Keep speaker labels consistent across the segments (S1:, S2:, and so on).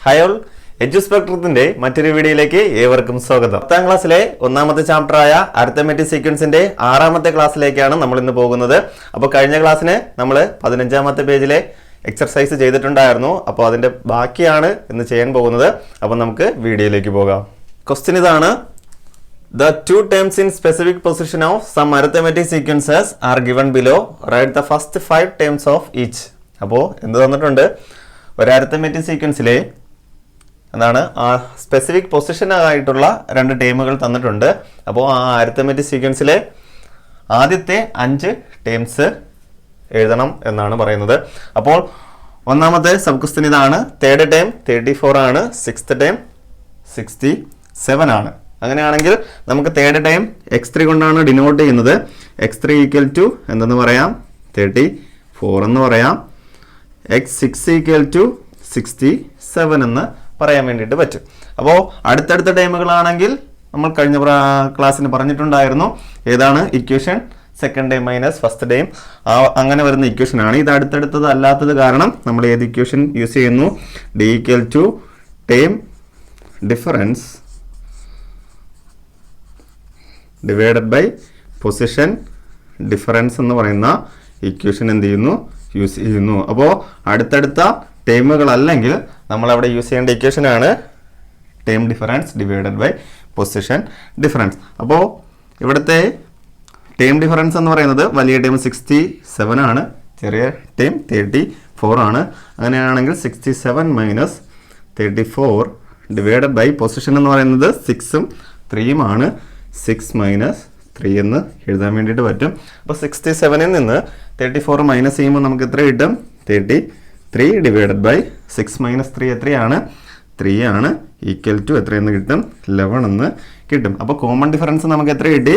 S1: Hi all, എഡ്യൂസ്പെക്ട്രത്തിന്റെ മറ്റൊരു വീഡിയോയിലേക്ക് ഏവർക്കും സ്വാഗതം. 10ാം ക്ലാസ്സിലെ ഒന്നാമത്തെ ചാപ്റ്ററായ അരിത്മെറ്റിക് സീക്വൻസിന്റെ 6ാമത്തെ ക്ലാസ്സിലേക്കാണ് നമ്മൾ ഇന്ന് പോകുന്നത്. അപ്പോൾ കഴിഞ്ഞ ക്ലാസ്സിന് നമ്മൾ 15ാമത്തെ പേജിലെ എക്സർസൈസ് ചെയ്തിട്ടുണ്ടായിരുന്നു. അപ്പോൾ അതിന്റെ ബാക്കിയാണ് ഇന്ന് ചെയ്യാൻ പോകുന്നത്. അപ്പോൾ നമുക്ക് വീഡിയോയിലേക്ക് പോകാം. ക്വസ്റ്റ്യൻ ഇതാണ്: The two terms in specific position of some arithmetic sequences are given below. Write the first 5 terms of each. അപ്പോൾ എന്ത് തന്നിട്ടുണ്ട്? ഒരു അരിത്മെറ്റിക് സീക്വൻസിലെ എന്താണ് സ്പെസിഫിക് പൊസിഷൻ ആയിട്ടുള്ള 2 ടേമുകൾ തന്നിട്ടുണ്ട്. അപ്പോൾ ആ അരിത്മെറ്റിക് സീക്വൻസിലെ ആദ്യത്തെ 5 ടേംസ് എഴുതണം എന്നാണ് പറയുന്നത്. അപ്പോൾ ഒന്നാമത്തെ സബ് ക്വസ്റ്റ്യൻ ഇതാണ്. തേർഡ് ടേം 34 ആണ്, സിക്സ്ത് ടേം 67 ആണ്. അങ്ങനെയാണെങ്കിൽ നമുക്ക് തേർഡ് ടൈം x3 കൊണ്ടാണ് ഡിനോട്ട് ചെയ്യുന്നത്. x3 ഈക്വൽ ടു എന്തെന്ന് പറയാം? 34 എന്ന് പറയാം. x6 ഈക്വൽ ടു 67 എന്ന് പറയാൻ വേണ്ടിയിട്ട് പറ്റും. അപ്പോൾ അടുത്തടുത്ത ടൈമുകളാണെങ്കിൽ നമ്മൾ കഴിഞ്ഞ ക്ലാസ്സിന് പറഞ്ഞിട്ടുണ്ടായിരുന്നു ഏതാണ് equation? Second time minus first time, അങ്ങനെ വരുന്ന ഇക്വേഷൻ ആണ്. ഇത് അടുത്തടുത്തത് അല്ലാത്തത് കാരണം നമ്മൾ ഏത് ഇക്വേഷൻ യൂസ് ചെയ്യുന്നു? d equal to time difference divided by position difference എന്ന് പറയുന്ന ഇക്വേഷൻ എന്ത് ചെയ്യുന്നു? യൂസ് ചെയ്യുന്നു. അപ്പോൾ അടുത്തടുത്ത ടേമുകൾ അല്ലെങ്കിൽ നമ്മൾ അവിടെ യൂസ് ചെയ്യേണ്ട ഇക്വേഷൻ ആണ് term difference divided by position difference. അപ്പോൾ ഇവിടുത്തെ ടേം ഡിഫറൻസ് എന്ന് പറയുന്നത് വലിയ ടേം 67 ആണ്, ചെറിയ ടേം 34 ആണ്. അങ്ങനെയാണെങ്കിൽ 67 മൈനസ് 34 ഡിവൈഡഡ് ബൈ പൊസിഷൻ എന്ന് പറയുന്നത് 6ഉം 3ഉം ആണ്. 6 മൈനസ് 3 എന്ന് എഴുതാൻ വേണ്ടിയിട്ട് പറ്റും. അപ്പോൾ 67ൽ നിന്ന് 34 മൈനസ് ചെയ്യുമ്പോൾ നമുക്ക് എത്ര കിട്ടും? 33 ഡിവൈഡഡ് ബൈ 6 മൈനസ് 3 എത്രയാണ്? 3 ആണ്. ഈക്വൽ ടു എത്രയെന്ന് കിട്ടും? 11 എന്ന് കിട്ടും. അപ്പോൾ കോമൺ ഡിഫറൻസ് നമുക്ക് എത്ര കിട്ടി?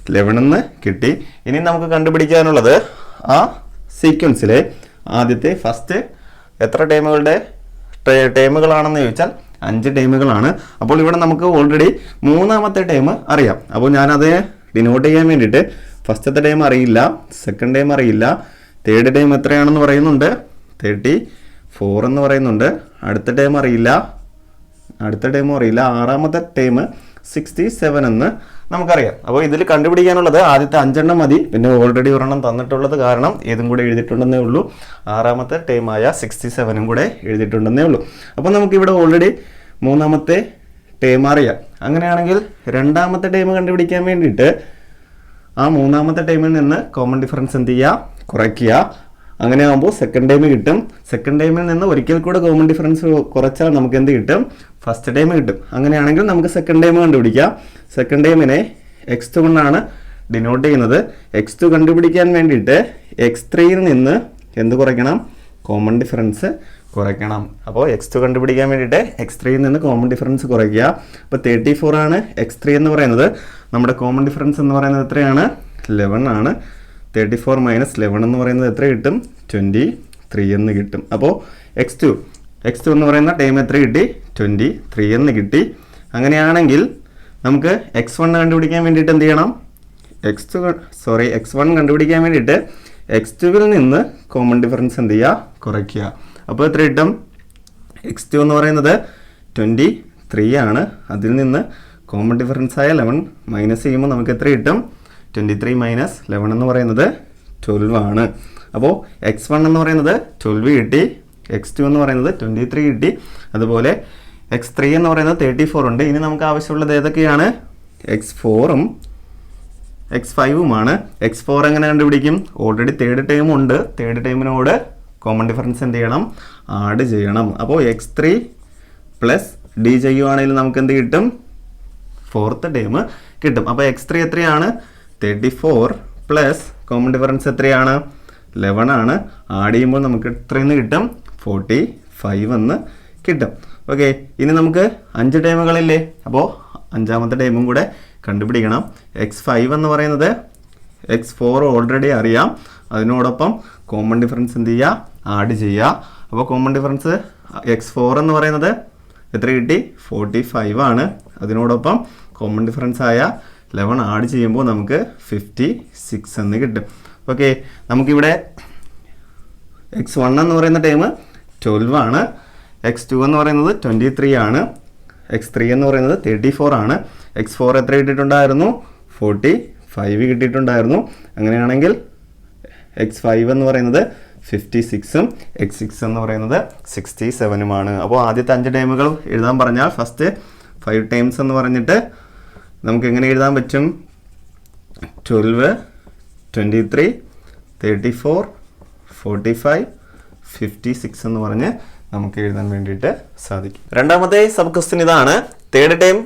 S1: 11 എന്ന് കിട്ടി. ഇനി നമുക്ക് കണ്ടുപിടിക്കാനുള്ളത് ആ സീക്വൻസിലെ ആദ്യത്തെ ഫസ്റ്റ് എത്ര ടേമുകളാണെന്ന് ചോദിച്ചാൽ 5 ടേമുകളാണ്. അപ്പോൾ ഇവിടെ നമുക്ക് ഓൾറെഡി 3ാമത്തെ ടേം അറിയാം. അപ്പോൾ ഞാനത് ഡിനോട്ട് ചെയ്യാൻ വേണ്ടിയിട്ട് ഫസ്റ്റത്തെ ടൈം അറിയില്ല, സെക്കൻഡ് ടൈം അറിയില്ല, തേർഡ് ടൈം എത്രയാണെന്ന് പറയുന്നുണ്ട്, 34 എന്ന് പറയുന്നുണ്ട്. അടുത്ത ടൈം അറിയില്ല, അടുത്ത ടൈമും അറിയില്ല. 6ാമത്തെ ടൈം 67 എന്ന് നമുക്കറിയാം. അപ്പോൾ ഇതിൽ കണ്ടുപിടിക്കാനുള്ളത് ആദ്യത്തെ 5 മതി. പിന്നെ ഓൾറെഡി ഒരെണ്ണം തന്നിട്ടുള്ളത് കാരണം ഏതും കൂടെ എഴുതിയിട്ടുണ്ടെന്നേ ഉള്ളൂ. 6ാമത്തെ ടൈമായ 67ഉം കൂടെ എഴുതിയിട്ടുണ്ടെന്നേ ഉള്ളൂ. അപ്പോൾ നമുക്കിവിടെ ഓൾറെഡി 3ാമത്തെ ടൈം അറിയാം. അങ്ങനെയാണെങ്കിൽ 2ാമത്തെ ടൈം കണ്ടുപിടിക്കാൻ വേണ്ടിയിട്ട് ആ 3ാമത്തെ ടൈമിൽ നിന്ന് കോമൺ ഡിഫറൻസ് എന്ത് ചെയ്യുക? കുറയ്ക്കുക. അങ്ങനെ ആകുമ്പോൾ സെക്കൻഡ് ടൈം കിട്ടും. സെക്കൻഡ് ടൈമിൽ നിന്ന് ഒരിക്കൽ കൂടെ കോമൺ ഡിഫറൻസ് കുറച്ചാൽ നമുക്ക് എന്ത് കിട്ടും? ഫസ്റ്റ് ടൈം കിട്ടും. അങ്ങനെയാണെങ്കിൽ നമുക്ക് സെക്കൻഡ് ടൈം കണ്ടുപിടിക്കാം. സെക്കൻഡ് ടൈമിനെ x2 കൊണ്ടാണ് ഡിനോട്ട് ചെയ്യുന്നത്. x2 കണ്ടുപിടിക്കാൻ വേണ്ടിയിട്ട് x3യിൽ നിന്ന് എന്ത് കുറയ്ക്കണം? കോമൺ ഡിഫറൻസ് കുറയ്ക്കണം. അപ്പോൾ x2 കണ്ടുപിടിക്കാൻ വേണ്ടിയിട്ട് x3യിൽ നിന്ന് കോമൺ ഡിഫറൻസ് കുറയ്ക്കുക. അപ്പോൾ 34 ആണ് x3 എന്ന് പറയുന്നത്. നമ്മുടെ കോമൺ ഡിഫറൻസ് എന്ന് പറയുന്നത് എത്രയാണ്? 11 ആണ്. 34 മൈനസ് 11 എന്ന് പറയുന്നത് എത്ര കിട്ടും? 23 എന്ന് കിട്ടും. അപ്പോൾ x2 എന്ന് പറയുന്ന ടൈം എത്ര കിട്ടി? 23 എന്ന് കിട്ടി. അങ്ങനെയാണെങ്കിൽ നമുക്ക് x1 കണ്ടുപിടിക്കാൻ വേണ്ടിയിട്ട് എന്ത് ചെയ്യണം? x1 കണ്ടുപിടിക്കാൻ വേണ്ടിയിട്ട് x2വിൽ നിന്ന് കോമൺ ഡിഫറൻസ് എന്ത് ചെയ്യുക? കുറയ്ക്കുക. അപ്പോൾ എത്ര കിട്ടും? x2 എന്ന് പറയുന്നത് 23 ആണ്. അതിൽ നിന്ന് കോമൺ ഡിഫറൻസ് ആയ 11 മൈനസ് ചെയ്യുമ്പോൾ നമുക്ക് എത്ര കിട്ടും? 23 മൈനസ് 11 എന്ന് പറയുന്നത് 12 ആണ്. അപ്പോൾ x1 എന്ന് പറയുന്നത് 12 കിട്ടി, x2 എന്ന് പറയുന്നത് 23 കിട്ടി. അതുപോലെ x3 എന്ന് പറയുന്നത് 34 ഉണ്ട്. ഇനി നമുക്ക് ആവശ്യമുള്ളത് ഏതൊക്കെയാണ്? x4ഉം x5ഉമാണ്. x4 എങ്ങനെ കണ്ടുപിടിക്കും? ഓൾറെഡി തേർഡ് ടൈം ഉണ്ട്. തേർഡ് ടൈമിനോട് കോമൺ ഡിഫറൻസ് എന്ത് ചെയ്യണം? ആഡ് ചെയ്യണം. അപ്പോൾ x3 പ്ലസ് d ചെയ്യുവാണെങ്കിൽ നമുക്ക് എന്ത് കിട്ടും? ഫോർത്ത് ടൈം കിട്ടും. അപ്പോൾ x3 എത്രയാണ്? 34 പ്ലസ് കോമൺ ഡിഫറൻസ് എത്രയാണ്? 11 ആണ്. ആഡ് ചെയ്യുമ്പോൾ നമുക്ക് എത്രയെന്ന് കിട്ടും? 45 എന്ന് കിട്ടും. ഓക്കെ, ഇനി നമുക്ക് 5 ടൈമുകളില്ലേ? അപ്പോൾ 5ാമത്തെ ടൈമും കൂടെ കണ്ടുപിടിക്കണം. x5 എന്ന് പറയുന്നത് x4 ഓൾറെഡി അറിയാം. അതിനോടൊപ്പം കോമൺ ഡിഫറൻസ് എന്ത് ചെയ്യുക? ആഡ് ചെയ്യുക. അപ്പോൾ കോമൺ ഡിഫറൻസ് x4 എന്ന് പറയുന്നത് എത്ര കിട്ടി? 45 ആണ്. അതിനോടൊപ്പം കോമൺ ഡിഫറൻസ് ആയ 11 ആഡ് ചെയ്യുമ്പോൾ നമുക്ക് 56 എന്ന് കിട്ടും. ഓക്കെ, നമുക്കിവിടെ x1 എന്ന് പറയുന്ന ടൈം 12 ആണ്. x2 എന്ന് പറയുന്നത് 23 ആണ്, x3 എന്ന് പറയുന്നത് 34 ആണ്, x4 എത്ര കിട്ടിയിട്ടുണ്ടായിരുന്നു? 45 കിട്ടിയിട്ടുണ്ടായിരുന്നു. അങ്ങനെയാണെങ്കിൽ x5 എന്ന് പറയുന്നത് 56ഉം x6 എന്ന് പറയുന്നത് 67ഉമാണ്. അപ്പോൾ ആദ്യത്തെ 5 ടേമുകൾ എഴുതാൻ പറഞ്ഞാൽ ഫസ്റ്റ് 5 ടൈംസ് എന്ന് പറഞ്ഞിട്ട് നമുക്ക് എങ്ങനെ എഴുതാൻ പറ്റും? 12, 23, 34, 45, 56 എന്ന് പറഞ്ഞ് നമുക്ക് എഴുതാൻ വേണ്ടിയിട്ട് സാധിക്കും. രണ്ടാമത്തെ സബ് ക്വസ്റ്റ്യൻ ഇതാണ്. തേർഡ് ടൈം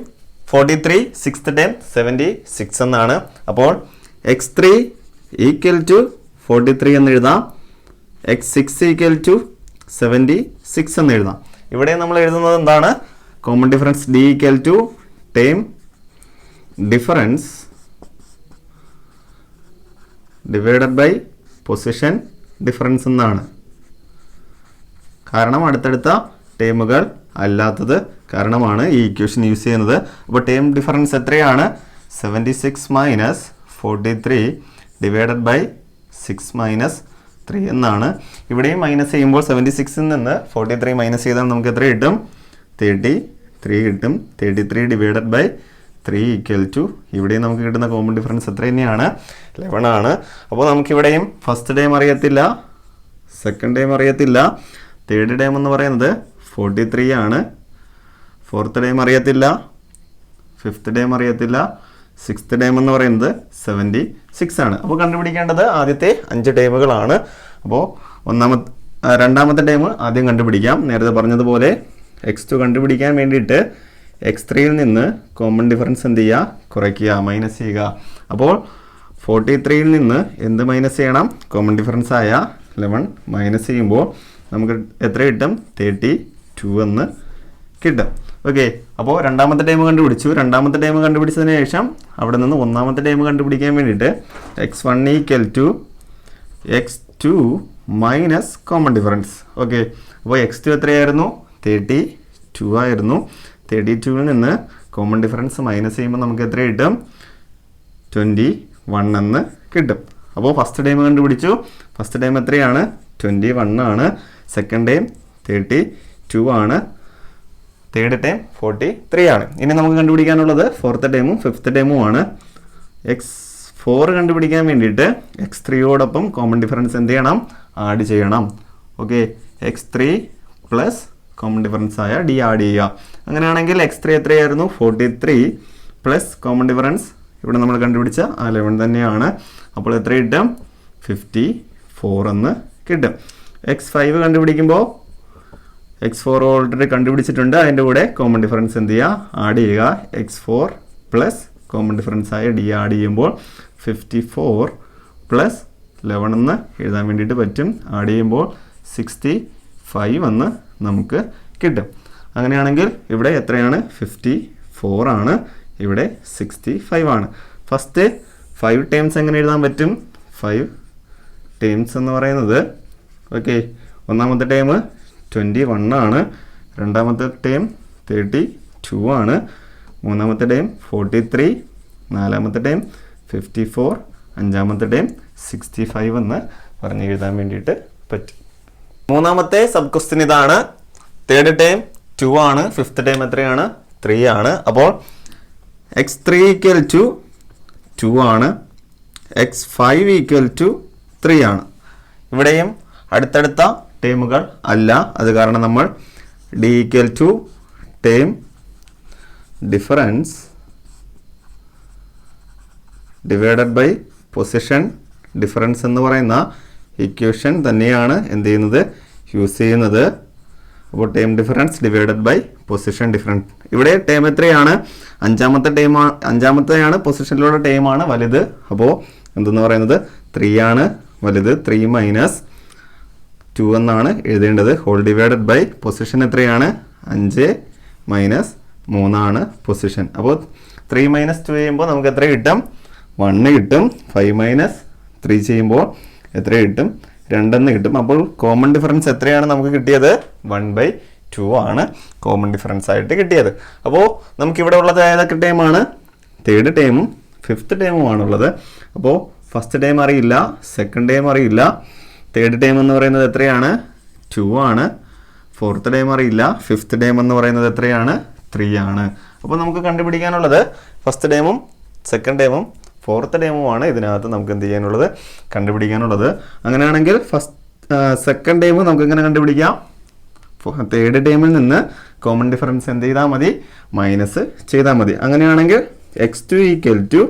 S1: 43, സിക്സ്ത് ടൈം 76 എന്നാണ്. അപ്പോൾ x3 ഈക്വൽ ടു 43 എന്ന് എഴുതാം, x6 ഈക്വൽ ടു 76 എന്ന് എഴുതാം. ഇവിടെ നമ്മൾ എഴുതുന്നത് എന്താണ്? Common difference d equal to time difference divided by position difference എന്നാണ്. കാരണം അടുത്തടുത്ത ടേമുകൾ അല്ലാത്തത് കാരണമാണ് ഈ ഇക്വേഷൻ യൂസ് ചെയ്യുന്നത്. അപ്പോൾ ടേം ഡിഫറൻസ് എത്രയാണ്? 76 മൈനസ് 43 ഡിവൈഡഡ് ബൈ 6 മൈനസ് 3 എന്നാണ്. ഇവിടെയും മൈനസ് ചെയ്യുമ്പോൾ 76ൽ നിന്ന് 43 മൈനസ് ചെയ്താൽ നമുക്ക് എത്ര കിട്ടും? 33 കിട്ടും. 33 ഡിവൈഡഡ് ബൈ 3 ഈക്വൽ ടു ഇവിടെയും നമുക്ക് കിട്ടുന്ന കോമൺ ഡിഫറൻസ് എത്ര തന്നെയാണ്? 11 ആണ്. അപ്പോൾ നമുക്കിവിടെയും ഫസ്റ്റ് ടൈം അറിയത്തില്ല, സെക്കൻഡ് ടൈം അറിയത്തില്ല, തേർഡ് ടൈം എന്ന് പറയുന്നത് 43 ആണ്, ഫോർത്ത് ടൈം അറിയത്തില്ല, ഫിഫ്ത്ത് ടൈം അറിയത്തില്ല, സിക്സ്ത് ടൈം എന്ന് പറയുന്നത് 76 ആണ്. അപ്പോൾ കണ്ടുപിടിക്കേണ്ടത് ആദ്യത്തെ 5 ടൈമുകളാണ്. അപ്പോൾ രണ്ടാമത്തെ ടൈം ആദ്യം കണ്ടുപിടിക്കാം. നേരത്തെ പറഞ്ഞതുപോലെ x2 കണ്ടുപിടിക്കാൻ വേണ്ടിയിട്ട് x3യിൽ നിന്ന് കോമൺ ഡിഫറൻസ് എന്ത് ചെയ്യുക? കുറയ്ക്കുക, മൈനസ് ചെയ്യുക. അപ്പോൾ 43യിൽ നിന്ന് എന്ത് മൈനസ് ചെയ്യണം? കോമൺ ഡിഫറൻസ് ആയ 11 മൈനസ് ചെയ്യുമ്പോൾ നമുക്ക് എത്ര കിട്ടും? 32 എന്ന് കിട്ടും. ഓക്കെ, അപ്പോൾ രണ്ടാമത്തെ ടൈം കണ്ടുപിടിച്ചു. രണ്ടാമത്തെ ടൈം കണ്ടുപിടിച്ചതിന് ശേഷം അവിടെ നിന്ന് ഒന്നാമത്തെ ടൈം കണ്ടുപിടിക്കാൻ വേണ്ടിയിട്ട് x1 equal to x2 minus common difference. Okay, അപ്പോൾ x2 എത്രയായിരുന്നു? 32 ആയിരുന്നു. 32ൽ നിന്ന് കോമൺ ഡിഫറൻസ് മൈനസ് ചെയ്യുമ്പോൾ നമുക്ക് എത്ര കിട്ടും? 21 എന്ന് കിട്ടും. അപ്പോൾ ഫസ്റ്റ് ടൈം കണ്ടുപിടിച്ചു. ഫസ്റ്റ് ടൈം എത്രയാണ്? 21 ആണ്. സെക്കൻഡ് ടൈം 32 ആണ്. തേർഡ് ടൈം 43 ആണ്. ഇനി നമുക്ക് കണ്ടുപിടിക്കാനുള്ളത് ഫോർത്ത് ടൈമും ഫിഫ്ത്ത് ടൈമും ആണ്. x4 കണ്ടുപിടിക്കാൻ വേണ്ടിയിട്ട് x3യോടൊപ്പം കോമൺ ഡിഫറൻസ് എന്ത് ചെയ്യണം? ആഡ് ചെയ്യണം. Okay, x3 plus common difference ആയ d ആഡ് ചെയ്യുക. അങ്ങനെയാണെങ്കിൽ x3 എത്രയായിരുന്നു? 43 പ്ലസ് കോമൺ ഡിഫറൻസ് ഇവിടെ നമ്മൾ കണ്ടുപിടിച്ച 11 തന്നെയാണ്. അപ്പോൾ എത്ര കിട്ടും? 54 എന്ന് കിട്ടും. x5 കണ്ടുപിടിക്കുമ്പോൾ x4 ഓൾറെഡി കണ്ടുപിടിച്ചിട്ടുണ്ട്, അതിൻ്റെ കൂടെ കോമൺ ഡിഫറൻസ് എന്ത് ചെയ്യുക? ആഡ് ചെയ്യുക. x4 പ്ലസ് കോമൺ ഡിഫറൻസ് ആയ d ആഡ് ചെയ്യുമ്പോൾ 54 പ്ലസ് 11 എന്ന് എഴുതാൻ വേണ്ടിയിട്ട് പറ്റും. ആഡ് ചെയ്യുമ്പോൾ 65 എന്ന് നമുക്ക് കിട്ടും. അങ്ങനെയാണെങ്കിൽ ഇവിടെ എത്രയാണ്? 54 ആണ്, ഇവിടെ 65 ആണ്. ഫസ്റ്റ് 5 ടൈംസ് എങ്ങനെ എഴുതാൻ പറ്റും? 5 ടൈംസ് എന്ന് പറയുന്നത് ഓക്കെ, ഒന്നാമത്തെ ടൈം 21 ആണ്, രണ്ടാമത്തെ ടൈം 32 ആണ്, മൂന്നാമത്തെ ടൈം 43, നാലാമത്തെ ടൈം 54, അഞ്ചാമത്തെ ടൈം 65 എന്ന് പറഞ്ഞ് എഴുതാൻ വേണ്ടിയിട്ട് പറ്റും. മൂന്നാമത്തെ സബ് ക്വസ്റ്റ്യൻ ഇതാണ്. തേർഡ് ടൈം 2 ആണ്, ഫിഫ്ത്ത് ടൈം എത്രയാണ്? 3 ആണ്. അപ്പോൾ x3 ഈക്വൽ ടു 2 ആണ്, x5 ഈക്വൽ ടു 3 ആണ്. ഇവിടെയും അടുത്തടുത്ത ടേമുകൾ അല്ല, അത് കാരണം നമ്മൾ d equal to term difference divided by position difference എന്ന് പറയുന്ന ഇക്വേഷൻ തന്നെയാണ് എന്ത് ചെയ്യുന്നത്? യൂസ് ചെയ്യുന്നത്. അപ്പോൾ term difference divided by position difference. ഇവിടെ ടേം എത്രയാണ്? അഞ്ചാമത്തെയാണ് പൊസിഷനിലുള്ള ടേമാണ് വലുത്. അപ്പോൾ എന്തെന്ന് പറയുന്നത് 3 ആണ് വലുത്. 3 മൈനസ് 2 എന്നാണ് എഴുതേണ്ടത്. ഹോൾ ഡിവൈഡഡ് ബൈ പൊസിഷൻ എത്രയാണ്? 5 മൈനസ് 3 ആണ് പൊസിഷൻ. അപ്പോൾ 3 മൈനസ് 2 ചെയ്യുമ്പോൾ നമുക്ക് എത്ര കിട്ടും? 1 കിട്ടും. 5 മൈനസ് 3 ചെയ്യുമ്പോൾ എത്ര കിട്ടും? 2 എന്ന് കിട്ടും. അപ്പോൾ കോമൺ ഡിഫറൻസ് എത്രയാണ് നമുക്ക് കിട്ടിയത്? 1/2 ആണ് കോമൺ ഡിഫറൻസ് ആയിട്ട് കിട്ടിയത്. അപ്പോൾ നമുക്കിവിടെ ഉള്ളത് ഏതൊക്കെ ടൈമാണ്? തേർഡ് ടൈമും ഫിഫ്ത്ത് ടൈമും ആണുള്ളത്. അപ്പോൾ ഫസ്റ്റ് ടൈം അറിയില്ല, സെക്കൻഡ് ടൈം അറിയില്ല. തേർഡ് ടൈം എന്ന് പറയുന്നത് എത്രയാണ്? 2 ആണ്. ഫോർത്ത് ടൈം അറിയില്ല. ഫിഫ്ത്ത് ടൈം എന്ന് പറയുന്നത് എത്രയാണ്? 3 ആണ്. അപ്പോൾ നമുക്ക് കണ്ടുപിടിക്കാനുള്ളത് ഫസ്റ്റ് ടൈമും സെക്കൻഡ് ടൈമും ഫോർത്ത് ടൈമുമാണ് ഇതിനകത്ത് നമുക്ക് എന്ത് ചെയ്യാനുള്ളത്? കണ്ടുപിടിക്കാനുള്ളത്. അങ്ങനെയാണെങ്കിൽ സെക്കൻഡ് ടൈം നമുക്ക് എങ്ങനെ കണ്ടുപിടിക്കാം? തേർഡ് ടൈമിൽ നിന്ന് കോമൺ ഡിഫറൻസ് എന്ത് ചെയ്താൽ മതി? മൈനസ് ചെയ്താൽ മതി. അങ്ങനെയാണെങ്കിൽ x2 ഈക്വൽ ടു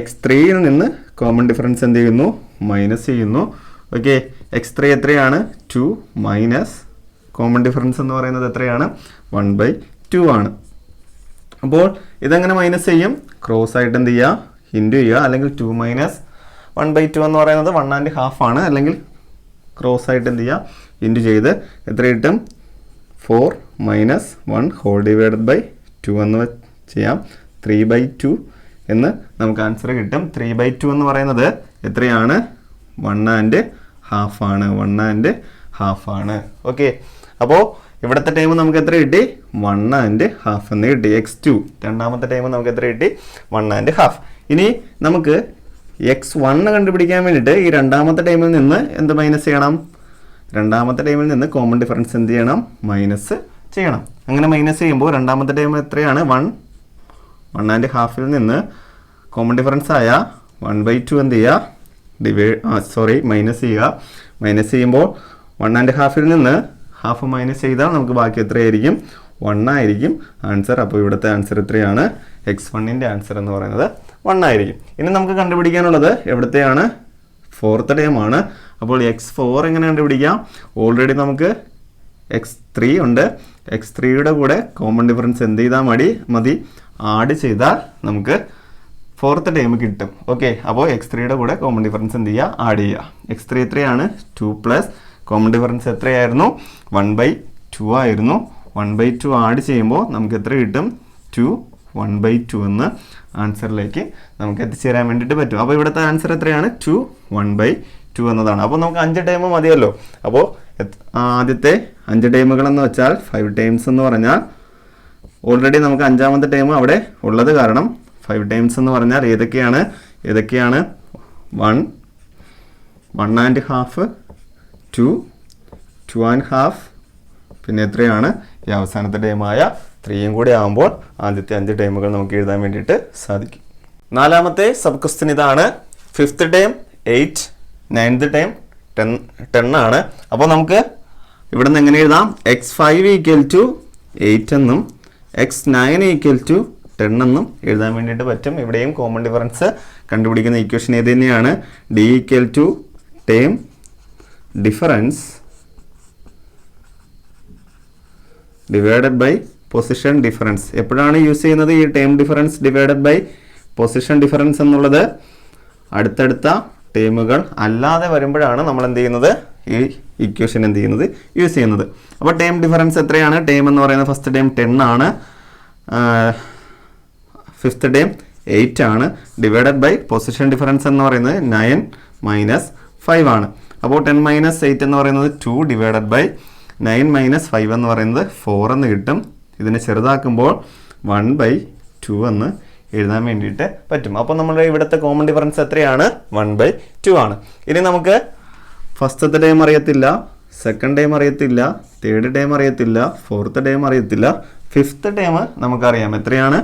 S1: x3യിൽ നിന്ന് കോമൺ ഡിഫറൻസ് എന്ത് ചെയ്യുന്നു? മൈനസ് ചെയ്യുന്നു. ഓക്കെ, x3 എത്രയാണ്? 2 മൈനസ് കോമൺ ഡിഫറൻസ് എന്ന് പറയുന്നത് എത്രയാണ്? 1/2 ആണ്. അപ്പോൾ ഇതെങ്ങനെ മൈനസ് ചെയ്യും? ക്രോസ് ആയിട്ട് എന്ത് ചെയ്യുക? ഇൻറ്റു ചെയ്യുക. അല്ലെങ്കിൽ 2 മൈനസ് 1/2 എന്ന് പറയുന്നത് 1.5 ആണ്. അല്ലെങ്കിൽ ക്രോസ് ആയിട്ട് എന്ത് ചെയ്യുക? ഇൻറ്റു ചെയ്ത് എത്ര കിട്ടും? 4 മൈനസ് 1 ഹോൾ ഡിവൈഡഡ് ബൈ 2 എന്ന് ചെയ്യാം. 3/2 എന്ന് നമുക്ക് ആൻസർ കിട്ടും. 3/2 എന്ന് പറയുന്നത് എത്രയാണ്? 1.5 ആണ്. 1.5 ആണ്. ഓക്കെ, അപ്പോൾ ഇവിടുത്തെ ടൈം നമുക്ക് എത്ര കിട്ടി? 1.5 എന്ന് കിട്ടി. x2 രണ്ടാമത്തെ ടൈം നമുക്ക് എത്ര കിട്ടി? 1.5. ഇനി നമുക്ക് x1 കണ്ടുപിടിക്കാൻ വേണ്ടിയിട്ട് ഈ രണ്ടാമത്തെ ടൈമിൽ നിന്ന് എന്ത് മൈനസ് ചെയ്യണം? രണ്ടാമത്തെ ടൈമിൽ നിന്ന് കോമൺ ഡിഫറൻസ് എന്ത് ചെയ്യണം? മൈനസ് ചെയ്യണം. അങ്ങനെ മൈനസ് ചെയ്യുമ്പോൾ രണ്ടാമത്തെ ടൈം എത്രയാണ്? 1.5ൽ നിന്ന് കോമൺ ഡിഫറൻസ് ആയ 1/2 എന്ത് ചെയ്യുക? മൈനസ് ചെയ്യുക. മൈനസ് ചെയ്യുമ്പോൾ 1.5ൽ നിന്ന് ഹാഫ് മൈനസ് ചെയ്താൽ നമുക്ക് ബാക്കി എത്രയായിരിക്കും? 1 ആയിരിക്കും ആൻസർ. അപ്പോൾ ഇവിടുത്തെ ആൻസർ എത്രയാണ്? x1ൻ്റെ ആൻസർ എന്ന് പറയുന്നത് 1 ആയിരിക്കും. ഇനി നമുക്ക് കണ്ടുപിടിക്കാനുള്ളത് എവിടത്തെയാണ്? ഫോർത്ത് ടൈം ആണ്. അപ്പോൾ x4 എങ്ങനെ കണ്ടുപിടിക്കാം? ഓൾറെഡി നമുക്ക് x3 ഉണ്ട്. x3യുടെ കൂടെ കോമൺ ഡിഫറൻസ് എന്ത് ചെയ്താൽ മതി? ആഡ് ചെയ്താൽ നമുക്ക് ഫോർത്ത് ടൈം കിട്ടും. ഓക്കെ, അപ്പോൾ x3യുടെ കൂടെ കോമൺ ഡിഫറൻസ് എന്ത് ചെയ്യുക? ആഡ് ചെയ്യുക. x3 എത്രയാണ്? 2 പ്ലസ് കോമൺ ഡിഫറൻസ് എത്രയായിരുന്നു? 1/2 ആയിരുന്നു. 1/2 ആഡ് ചെയ്യുമ്പോൾ നമുക്ക് എത്ര കിട്ടും? 2 1/2 എന്ന് ആൻസറിലേക്ക് നമുക്ക് എത്തിച്ചേരാൻ വേണ്ടിയിട്ട് പറ്റും. അപ്പോൾ ഇവിടുത്തെ ആൻസർ എത്രയാണ്? 2 1/2 എന്നതാണ്. അപ്പോൾ നമുക്ക് 5 ടൈം മതിയല്ലോ. അപ്പോൾ ആദ്യത്തെ 5 ടൈമുകളെന്ന് വെച്ചാൽ 5 ടൈംസ് എന്ന് പറഞ്ഞാൽ ഓൾറെഡി നമുക്ക് അഞ്ചാമത്തെ ടൈം അവിടെ ഉള്ളത് കാരണം 5 ടൈംസ് എന്ന് പറഞ്ഞാൽ ഏതൊക്കെയാണ്? 1 1.5 2 2.5 പിന്നെ എത്രയാണ്? ഈ അവസാനത്തെ ടൈമായ 3യും കൂടി ആകുമ്പോൾ ആദ്യത്തെ 5 ടൈമുകൾ നമുക്ക് എഴുതാൻ വേണ്ടിയിട്ട് സാധിക്കും. നാലാമത്തെ സബ് ക്വസ്റ്റ്യൻ ഇതാണ്. 5th ടൈം 8, 9th ടൈം 10 ആണ്. അപ്പോൾ നമുക്ക് ഇവിടെ നിന്ന് എങ്ങനെ എഴുതാം? x5 ഈക്വൽ ടു 8 എന്നും x9 ഈക്വൽ ടു 10 എന്നും എഴുതാൻ വേണ്ടിയിട്ട് പറ്റും. ഇവിടെയും കോമൺ ഡിഫറൻസ് കണ്ടുപിടിക്കുന്ന ഇക്വേഷൻ ഏത് തന്നെയാണ്? d equal to time difference divided by position difference. എപ്പോഴാണ് യൂസ് ചെയ്യുന്നത് ഈ time difference divided by position difference എന്നുള്ളത്? അടുത്തടുത്ത ടൈമുകൾ അല്ലാതെ വരുമ്പോഴാണ് നമ്മൾ എന്ത് ചെയ്യുന്നത്? ഈ ഇക്വേഷൻ എന്ത് ചെയ്യുന്നത്? യൂസ് ചെയ്യുന്നത്. അപ്പോൾ ടൈം ഡിഫറൻസ് എത്രയാണ്? ടൈം എന്ന് പറയുന്നത് ഫസ്റ്റ് ടൈം 10 ആണ്, 5th ടൈം 8 ആണ്. ഡിവൈഡഡ് ബൈ പൊസിഷൻ ഡിഫറൻസ് എന്ന് പറയുന്നത് 9 മൈനസ് 5 ആണ്. അപ്പോൾ 10 മൈനസ് 8 എന്ന് പറയുന്നത് 2 ഡിവൈഡഡ് ബൈ 9 മൈനസ് 5 എന്ന് പറയുന്നത് 4 എന്ന് കിട്ടും. ഇതിനെ ചെറുതാക്കുമ്പോൾ 1/2 എന്ന് എഴുതാൻ വേണ്ടിയിട്ട് പറ്റും. അപ്പോൾ നമ്മുടെ ഇവിടുത്തെ കോമൺ ഡിഫറൻസ് എത്രയാണ്? 1/2 ആണ്. ഇനി നമുക്ക് ഫസ്റ്റത്തെ ടൈം അറിയത്തില്ല, സെക്കൻഡ് ടൈം അറിയത്തില്ല, തേർഡ് ടൈം അറിയത്തില്ല, ഫോർത്ത് ടൈം അറിയത്തില്ല, 5th ടൈം നമുക്കറിയാം. എത്രയാണ്?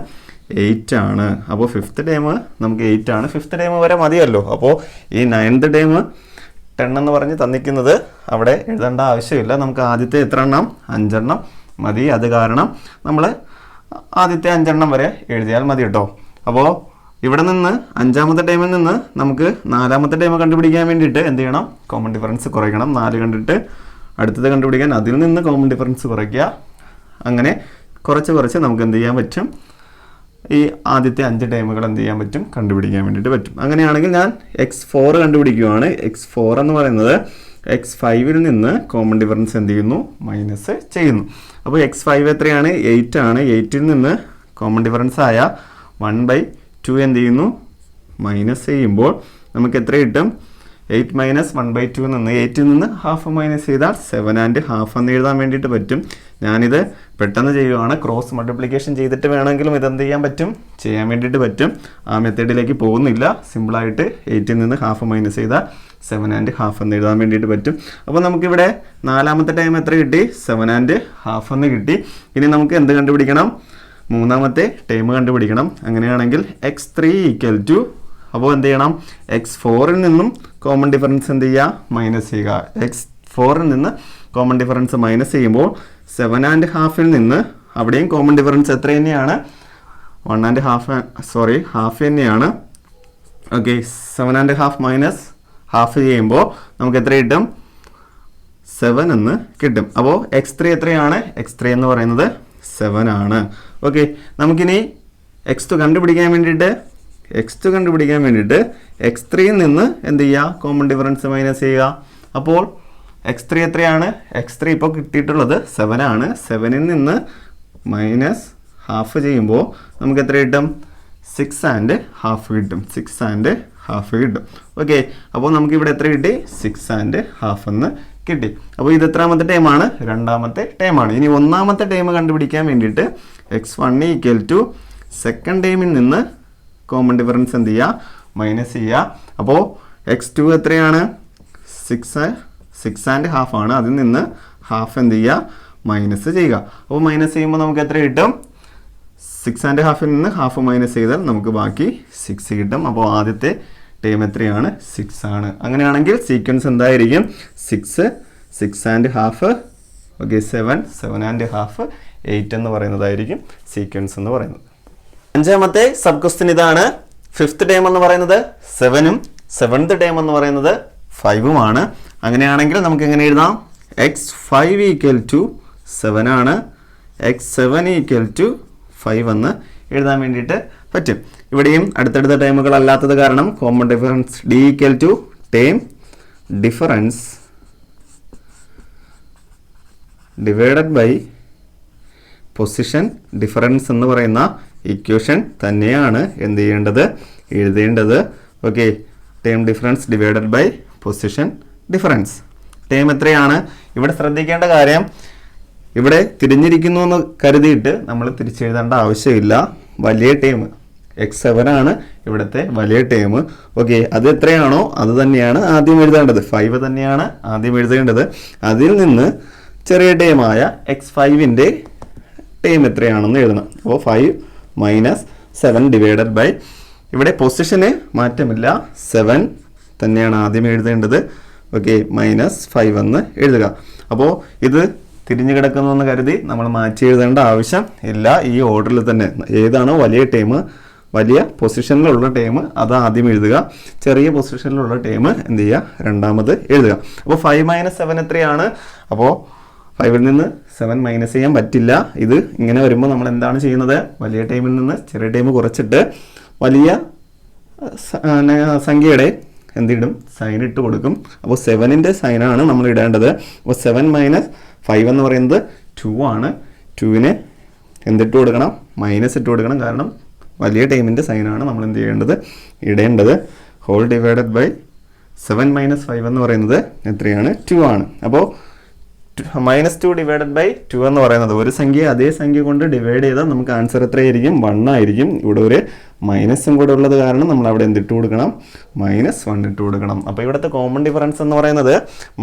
S1: 8 ആണ്. അപ്പോൾ 5th ടൈം നമുക്ക് 8 ആണ്. 5th ടൈം വരെ മതിയല്ലോ. അപ്പോൾ ഈ 9th ടൈം 10 എന്ന് പറഞ്ഞ് തന്നിക്കുന്നത് അവിടെ എഴുതേണ്ട ആവശ്യമില്ല. നമുക്ക് ആദ്യത്തെ എത്ര എണ്ണം? 5 എണ്ണം മതി. അത് കാരണം നമ്മൾ ആദ്യത്തെ 5 എണ്ണം വരെ എഴുതിയാൽ മതി കേട്ടോ. അപ്പോൾ ഇവിടെ നിന്ന് അഞ്ചാമത്തെ ടൈമിൽ നിന്ന് നമുക്ക് നാലാമത്തെ ടൈം കണ്ടുപിടിക്കാൻ വേണ്ടിയിട്ട് എന്ത് ചെയ്യണം? കോമൺ ഡിഫറൻസ് കുറയ്ക്കണം. 4 കണ്ടിട്ട് അടുത്തത് കണ്ടുപിടിക്കാൻ അതിൽ നിന്ന് കോമൺ ഡിഫറൻസ് കുറയ്ക്കുക. അങ്ങനെ കുറച്ച് നമുക്ക് എന്ത് ചെയ്യാൻ പറ്റും? ഈ ആദ്യത്തെ 5 ടൈമുകൾ എന്ത് ചെയ്യാൻ പറ്റും? കണ്ടുപിടിക്കാൻ വേണ്ടിയിട്ട് പറ്റും. അങ്ങനെയാണെങ്കിൽ ഞാൻ x4 കണ്ടുപിടിക്കുകയാണ്. x4 എന്ന് പറയുന്നത് x5ൽ നിന്ന് കോമൺ ഡിഫറൻസ് എന്ത് ചെയ്യുന്നു? മൈനസ് ചെയ്യുന്നു. അപ്പോൾ x5 എത്രയാണ്? 8 ആണ്. 8ൽ നിന്ന് കോമൺ ഡിഫറൻസ് ആയ 1/2 എന്ത് ചെയ്യുന്നു? മൈനസ് ചെയ്യുമ്പോൾ നമുക്ക് എത്ര കിട്ടും? 8 മൈനസ് 1/2 നിന്ന് 8ൽ നിന്ന് ഹാഫ് മൈനസ് ചെയ്താൽ 7.5 എന്ന് എഴുതാൻ വേണ്ടിയിട്ട് പറ്റും. ഞാനിത് പെട്ടെന്ന് ചെയ്യുകയാണ്. ക്രോസ് മൾട്ടിപ്ലിക്കേഷൻ ചെയ്തിട്ട് വേണമെങ്കിലും ഇതെന്ത് ചെയ്യാൻ പറ്റും? ചെയ്യാൻ വേണ്ടിയിട്ട് പറ്റും. ആ മെത്തേഡിലേക്ക് പോകുന്നില്ല. സിമ്പിളായിട്ട് 8ൽ നിന്ന് ഹാഫ് മൈനസ് ചെയ്താൽ 7.5 എന്ന് എഴുതാൻ വേണ്ടിയിട്ട് പറ്റും. അപ്പോൾ നമുക്കിവിടെ നാലാമത്തെ ടൈം എത്ര കിട്ടി? 7.5 എന്ന് കിട്ടി. ഇനി നമുക്ക് എന്ത് കണ്ടുപിടിക്കണം? മൂന്നാമത്തെ ടൈം കണ്ടുപിടിക്കണം. അങ്ങനെയാണെങ്കിൽ x3 ഈക്വൽ ടു, അപ്പോൾ എന്ത് ചെയ്യണം? x4ൽ നിന്നും കോമൺ ഡിഫറൻസ് എന്ത് ചെയ്യുക? മൈനസ് ചെയ്യുക. x4ൽ നിന്ന് കോമൺ ഡിഫറൻസ് മൈനസ് ചെയ്യുമ്പോൾ 7.5 നിന്ന് അവിടെയും കോമൺ ഡിഫറൻസ് എത്ര തന്നെയാണ്? 1.5 ഹാഫ് തന്നെയാണ്. ഓക്കെ, 7.5 മൈനസ് ഹാഫ് ചെയ്യുമ്പോൾ നമുക്ക് എത്ര കിട്ടും? 7 എന്ന് കിട്ടും. അപ്പോൾ x3 എത്രയാണ്? x3 എന്ന് പറയുന്നത് 7 ആണ്. ഓക്കെ, നമുക്കിനി x2 കണ്ടുപിടിക്കാൻ വേണ്ടിയിട്ട് x3യിൽ നിന്ന് എന്ത് ചെയ്യുക? കോമൺ ഡിഫറൻസ് മൈനസ് ചെയ്യുക. അപ്പോൾ x3 എത്രയാണ്? x3 ഇപ്പോൾ കിട്ടിയിട്ടുള്ളത് 7 ആണ്. 7ൽ നിന്ന് മൈനസ് ഹാഫ് ചെയ്യുമ്പോൾ നമുക്ക് എത്ര കിട്ടും? 6.5 കിട്ടും. 6.5 കിട്ടും. ഓക്കെ, അപ്പോൾ നമുക്ക് ഇവിടെ എത്ര കിട്ടി? 6.5 എന്ന് കിട്ടി. അപ്പോൾ ഇത് എത്രാമത്തെ ടൈമാണ്? രണ്ടാമത്തെ ടൈമാണ്. ഇനി ഒന്നാമത്തെ ടൈം കണ്ടുപിടിക്കാൻ വേണ്ടിയിട്ട് x1 ഈക്വൽ ടു സെക്കൻഡ് ടൈമിൽ നിന്ന് കോമൺ ഡിഫറൻസ് എന്ത് ചെയ്യുക? മൈനസ് ചെയ്യുക. അപ്പോൾ x2 എത്രയാണ്? 6.5 ആണ്. അതിൽ നിന്ന് ഹാഫ് എന്ത് ചെയ്യുക? മൈനസ് ചെയ്യുക. അപ്പോൾ മൈനസ് ചെയ്യുമ്പോൾ നമുക്ക് എത്ര കിട്ടും? 6.5ൽ നിന്ന് ഹാഫ് മൈനസ് ചെയ്താൽ നമുക്ക് ബാക്കി 6 കിട്ടും. അപ്പോൾ ആദ്യത്തെ ടൈം എത്രയാണ്? 6 ആണ്. അങ്ങനെയാണെങ്കിൽ സീക്വൻസ് എന്തായിരിക്കും? 6, 6.5, ഓക്കെ, 7, 7.5, 8 എന്ന് പറയുന്നതായിരിക്കും സീക്വൻസ് എന്ന് പറയുന്നത്. അഞ്ചാമത്തെ സബ് ക്വസ്റ്റ്യൻ ഇതാണ്. ഫിഫ്ത്ത് ടൈം എന്ന് പറയുന്നത് 7ഉം 7th ടൈം എന്ന് പറയുന്നത് 5ഉം ആണ്. അങ്ങനെയാണെങ്കിൽ നമുക്ക് എങ്ങനെ എഴുതാം? x5 ഈക്വൽ ടു 7 ആണ്. x7 ഈക്വൽ ടു 5 എന്ന് എഴുതാൻ വേണ്ടിയിട്ട് പറ്റും. ഇവിടെയും അടുത്തടുത്ത ടൈമുകൾ അല്ലാത്തത് കാരണം common difference d equal to time difference divided by position difference എന്ന് പറയുന്ന ഇക്വേഷൻ തന്നെയാണ് എന്ത് ചെയ്യേണ്ടത്? എഴുതേണ്ടത്. Okay, time difference divided by position difference. Time എത്രയാണ്? ഇവിടെ ശ്രദ്ധിക്കേണ്ട കാര്യം, ഇവിടെ തിരിഞ്ഞിരിക്കുന്നു എന്ന് കരുതിയിട്ട് നമ്മൾ തിരിച്ചെഴുതേണ്ട ആവശ്യമില്ല. വലിയ ടൈം x7 ആണ് ഇവിടുത്തെ വലിയ ടൈം. ഓക്കെ, അത് എത്രയാണോ അത് തന്നെയാണ് ആദ്യം എഴുതേണ്ടത്. 5 തന്നെയാണ് ആദ്യം എഴുതേണ്ടത്. അതിൽ നിന്ന് ചെറിയ ടൈമായ x5ൻ്റെ ടൈം എത്രയാണെന്ന് എഴുതണം. അപ്പോൾ 5 മൈനസ് 7 ഡിവൈഡഡ് ബൈ, ഇവിടെ പൊസിഷന് മാറ്റമില്ല, 7 തന്നെയാണ് ആദ്യം എഴുതേണ്ടത്. ഓക്കെ, മൈനസ് 5 എന്ന് എഴുതുക. അപ്പോൾ ഇത് തിരിഞ്ഞു കിടക്കുന്നതെന്ന് കരുതി നമ്മൾ മാറ്റി എഴുതേണ്ട ആവശ്യം ഇല്ല. ഈ ഓർഡറിൽ തന്നെ ഏതാണോ വലിയ ടൈം, വലിയ പൊസിഷനിലുള്ള ടൈം അത് ആദ്യം എഴുതുക. ചെറിയ പൊസിഷനിലുള്ള ടൈം എന്ത് ചെയ്യുക? രണ്ടാമത് എഴുതുക. അപ്പോൾ 5 മൈനസ് 7 എത്രയാണ്? അപ്പോൾ 5ൽ നിന്ന് 7 മൈനസ് ചെയ്യാൻ പറ്റില്ല. ഇത് ഇങ്ങനെ വരുമ്പോൾ നമ്മൾ എന്താണ് ചെയ്യുന്നത്? വലിയ ടൈമിൽ നിന്ന് ചെറിയ ടൈം കുറച്ചിട്ട് വലിയ സംഖ്യയുടെ എന്തിടും? സൈൻ ഇട്ട് കൊടുക്കും. അപ്പോൾ 7ൻ്റെ സൈനാണ് നമ്മൾ ഇടേണ്ടത്. അപ്പോൾ 7 മൈനസ് 5 എന്ന് പറയുന്നത് 2 ആണ്. 2ന് എന്തിട്ട് കൊടുക്കണം? മൈനസ് ഇട്ട് കൊടുക്കണം. കാരണം വലിയ ടൈമിൻ്റെ സൈനാണ് നമ്മൾ എന്ത് ചെയ്യേണ്ടത്? ഇടേണ്ടത്. ഹോൾ ഡിവൈഡഡ് ബൈ 7 മൈനസ് 5 എന്ന് പറയുന്നത് എത്രയാണ്? 2 ആണ്. അപ്പോൾ -2 ഡിവൈഡഡ് ബൈ 2 എന്ന് പറയുന്നത് ഒരു സംഖ്യ അതേ സംഖ്യ കൊണ്ട് ഡിവൈഡ് ചെയ്താൽ നമുക്ക് ആൻസർ എത്രയായിരിക്കും? 1 ആയിരിക്കും. ഇവിടെ ഒരു മൈനസും കൂടെ ഉള്ളത് കാരണം നമ്മൾ അവിടെ എന്തിട്ട് കൊടുക്കണം? -1 ഇട്ട് കൊടുക്കണം. അപ്പോൾ ഇവിടുത്തെ കോമൺ ഡിഫറൻസ് എന്ന് പറയുന്നത്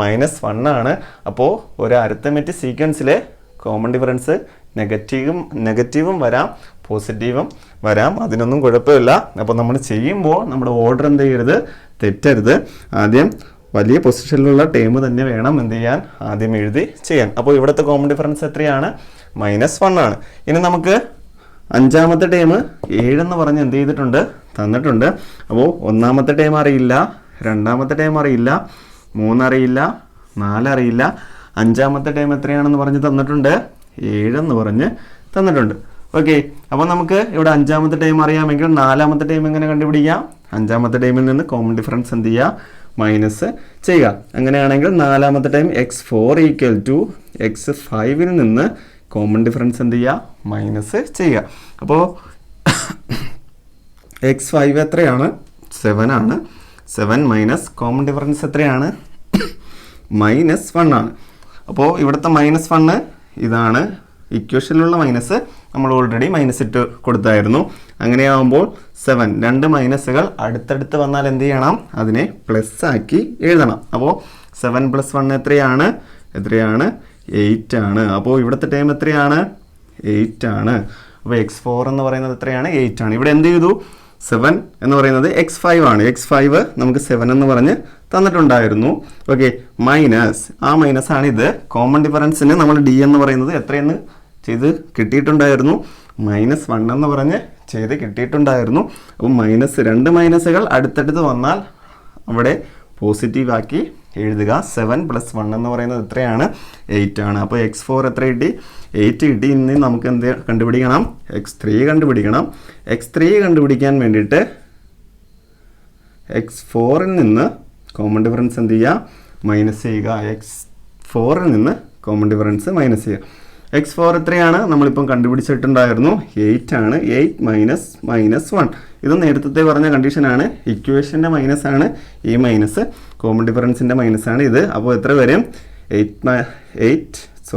S1: -1 ആണ്. അപ്പോൾ ഒരു അരിത്തമെറ്റിക് സീക്വൻസിലെ കോമൺ ഡിഫറൻസ് നെഗറ്റീവും വരാം, പോസിറ്റീവും വരാം. അതിനൊന്നും കുഴപ്പമില്ല. അപ്പോൾ നമ്മൾ ചെയ്യുമ്പോൾ നമ്മുടെ ഓർഡർ എന്ത് ചെയ്യരുത്? തെറ്റരുത്. ആദ്യം വലിയ പൊസിഷനിലുള്ള ടൈം തന്നെ വേണം എന്ത് ചെയ്യാൻ? ആദ്യം എഴുതി ചെയ്യാൻ. അപ്പോൾ ഇവിടുത്തെ കോമൺ ഡിഫറൻസ് എത്രയാണ്? -1 ആണ്. ഇനി നമുക്ക് അഞ്ചാമത്തെ ടൈം 7 എന്ന് പറഞ്ഞ് എന്ത് ചെയ്തിട്ടുണ്ട്? തന്നിട്ടുണ്ട്. അപ്പോൾ ഒന്നാമത്തെ ടൈം അറിയില്ല, രണ്ടാമത്തെ ടൈം അറിയില്ല, 3 അറിയില്ല, 4 അറിയില്ല. അഞ്ചാമത്തെ ടൈം എത്രയാണെന്ന് പറഞ്ഞ് തന്നിട്ടുണ്ട്? 7 എന്ന് പറഞ്ഞ് തന്നിട്ടുണ്ട്. ഓക്കെ, അപ്പോൾ നമുക്ക് ഇവിടെ അഞ്ചാമത്തെ ടൈം അറിയാമെങ്കിൽ നാലാമത്തെ ടൈം എങ്ങനെ കണ്ടുപിടിക്കാം? അഞ്ചാമത്തെ ടൈമിൽ നിന്ന് കോമൺ ഡിഫറൻസ് എന്ത് ചെയ്യുക? മൈനസ് ചെയ്യുക. അങ്ങനെയാണെങ്കിൽ നാലാമത്തെ ടൈം x4 ഈക്വൽ ടു x5ൽ നിന്ന് കോമൺ ഡിഫറൻസ് എന്ത് ചെയ്യുക? മൈനസ് ചെയ്യുക. അപ്പോൾ x5 എത്രയാണ്? 7 ആണ്. 7 മൈനസ് കോമൺ ഡിഫറൻസ് എത്രയാണ്? -1 ആണ്. അപ്പോൾ ഇവിടുത്തെ -1 ഇതാണ്, ഇക്വേഷനിലുള്ള മൈനസ് നമ്മൾ ഓൾറെഡി മൈനസ് ഇട്ട് കൊടുത്തായിരുന്നു. അങ്ങനെയാകുമ്പോൾ 7 രണ്ട് മൈനസുകൾ അടുത്തടുത്ത് വന്നാൽ എന്ത് ചെയ്യണം? അതിനെ പ്ലസ് ആക്കി എഴുതണം. അപ്പോൾ 7 + 1 എത്രയാണ്? 8 ആണ്. അപ്പോൾ ഇവിടുത്തെ ടൈം എത്രയാണ്? 8 ആണ്. അപ്പോൾ x4 എന്ന് പറയുന്നത് എത്രയാണ്? 8 ആണ്. ഇവിടെ എന്ത് ചെയ്തു? 7 എന്ന് പറയുന്നത് x5 ആണ്. x5 നമുക്ക് 7 എന്ന് പറഞ്ഞ് തന്നിട്ടുണ്ടായിരുന്നു. ഓക്കെ, മൈനസ് ആ മൈനസ് ആണ് ഇത്. കോമൺ ഡിഫറൻസിന് നമ്മൾ ഡി എന്ന് പറയുന്നത് എത്രയെന്ന് ചെയ്ത് കിട്ടിയിട്ടുണ്ടായിരുന്നു? -1 എന്ന് പറഞ്ഞ് ചെയ്ത് കിട്ടിയിട്ടുണ്ടായിരുന്നു. അപ്പോൾ രണ്ട് മൈനസുകൾ അടുത്തടുത്ത് വന്നാൽ അവിടെ പോസിറ്റീവ് ആക്കി എഴുതുക. 7 + 1 എന്ന് പറയുന്നത് എത്രയാണ്? 8 ആണ്. അപ്പോൾ x4 എത്ര കിട്ടി? 8 കിട്ടി. ഇനി നമുക്ക് എന്ത് കണ്ടുപിടിക്കണം? x3 കണ്ടുപിടിക്കണം. x3 കണ്ടുപിടിക്കാൻ വേണ്ടിയിട്ട് x4ൽ നിന്ന് കോമൺ ഡിഫറൻസ് എന്ത് ചെയ്യുക? മൈനസ് ചെയ്യുക. x4ൽ നിന്ന് കോമൺ ഡിഫറൻസ് മൈനസ് ചെയ്യുക. x4 എത്രയാണ്? നമ്മളിപ്പം കണ്ടുപിടിച്ചിട്ടുണ്ടായിരുന്നു 8 ആണ്. 8 - -1 ഇത് നേരത്തെ പറഞ്ഞ കണ്ടീഷനാണ്. ഇക്വേഷൻ്റെ മൈനസ് ആണ് ഈ മൈനസ്, കോമൺ ഡിഫറൻസിൻ്റെ മൈനസ് ആണ് ഇത്. അപ്പോൾ എത്ര വരും? 8 +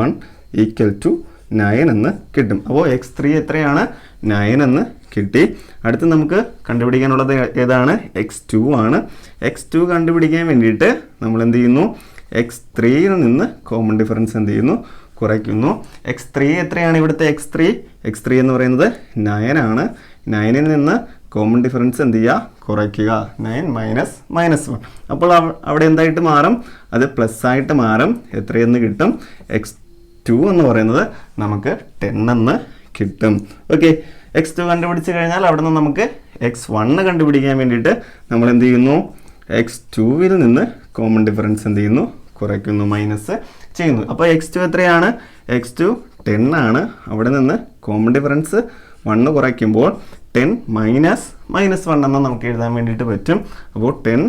S1: 1 = 9 എന്ന് കിട്ടും. അപ്പോൾ x3 എത്രയാണ്? 9 എന്ന് കിട്ടി. അടുത്ത് നമുക്ക് കണ്ടുപിടിക്കാനുള്ളത് ഏതാണ്? x2 ആണ്. x2 കണ്ടുപിടിക്കാൻ വേണ്ടിയിട്ട് നമ്മൾ എന്ത് ചെയ്യുന്നു? x3യിൽ നിന്ന് കോമൺ ഡിഫറൻസ് എന്ത് ചെയ്യുന്നു? കുറയ്ക്കുന്നു. x3 എത്രയാണ്? ഇവിടുത്തെ x3 എന്ന് പറയുന്നത് 9 ആണ്. 9ൽ നിന്ന് കോമൺ ഡിഫറൻസ് എന്ത് ചെയ്യുക? കുറയ്ക്കുക. 9 - -1. അപ്പോൾ അവിടെ എന്തായിട്ട് മാറും? അത് പ്ലസ് ആയിട്ട് മാറും. എത്രയെന്ന് കിട്ടും? x2 എന്ന് പറയുന്നത് നമുക്ക് 10 എന്ന് കിട്ടും. ഓക്കെ, x2 കണ്ടുപിടിച്ച് കഴിഞ്ഞാൽ അവിടെ നിന്ന് നമുക്ക് x1 കണ്ടുപിടിക്കാൻ വേണ്ടിയിട്ട് നമ്മൾ എന്ത് ചെയ്യുന്നു? x2ൽ നിന്ന് കോമൺ ഡിഫറൻസ് എന്ത് ചെയ്യുന്നു? കുറയ്ക്കുന്നു, മൈനസ് ചെയ്യുന്നു. അപ്പോൾ x2 എത്രയാണ്? x2 10 ആണ്. അവിടെ നിന്ന് കോമൺ ഡിഫറൻസ് 1 കുറയ്ക്കുമ്പോൾ 10 - -1 എന്ന് നമുക്ക് എഴുതാൻ വേണ്ടിയിട്ട് പറ്റും. അപ്പോൾ 10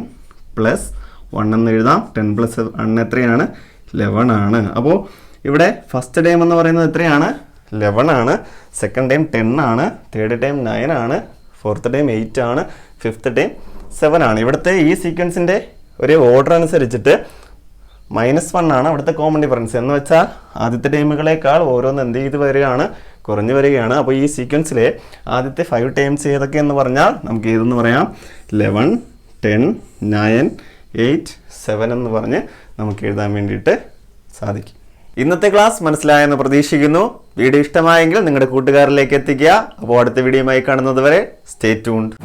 S1: + 1 എന്ന് എഴുതാം. 10 + 1 എത്രയാണ്? 11 ആണ്. അപ്പോൾ ഇവിടെ ഫസ്റ്റ് ടൈം എന്ന് പറയുന്നത് എത്രയാണ്? 11 ആണ്. സെക്കൻഡ് ടൈം 10 ആണ്. തേർഡ് ടൈം 9 ആണ്. ഫോർത്ത് ടൈം 8 ആണ്. ഫിഫ്ത്ത് ടൈം 7 ആണ്. ഇവിടുത്തെ ഈ സീക്വൻസിൻ്റെ ഒരു ഓർഡർ അനുസരിച്ചിട്ട് -1 ആണ് അവിടുത്തെ കോമൺ ഡിഫറൻസ്. എന്ന് വെച്ചാൽ ആദ്യത്തെ ടൈമുകളേക്കാൾ ഓരോന്ന് എന്ത് ചെയ്ത് വരികയാണ്? കുറഞ്ഞു വരികയാണ്. അപ്പോൾ ഈ സീക്വൻസിലെ ആദ്യത്തെ 5 ടൈംസ് ഏതൊക്കെയെന്ന് പറഞ്ഞാൽ നമുക്ക് ഏതെന്ന് പറയാം? 11, 10, 9, 8, 7 എന്ന് പറഞ്ഞ് നമുക്ക് എഴുതാൻ വേണ്ടിയിട്ട് സാധിക്കും. ഇന്നത്തെ ക്ലാസ് മനസ്സിലായെന്ന് പ്രതീക്ഷിക്കുന്നു. വീഡിയോ ഇഷ്ടമായെങ്കിൽ നിങ്ങളുടെ കൂട്ടുകാരിലേക്ക് എത്തിക്കുക. അപ്പോൾ അടുത്ത വീഡിയോയുമായി കാണുന്നത് വരെ സ്റ്റേ ട്യൂൺഡ്.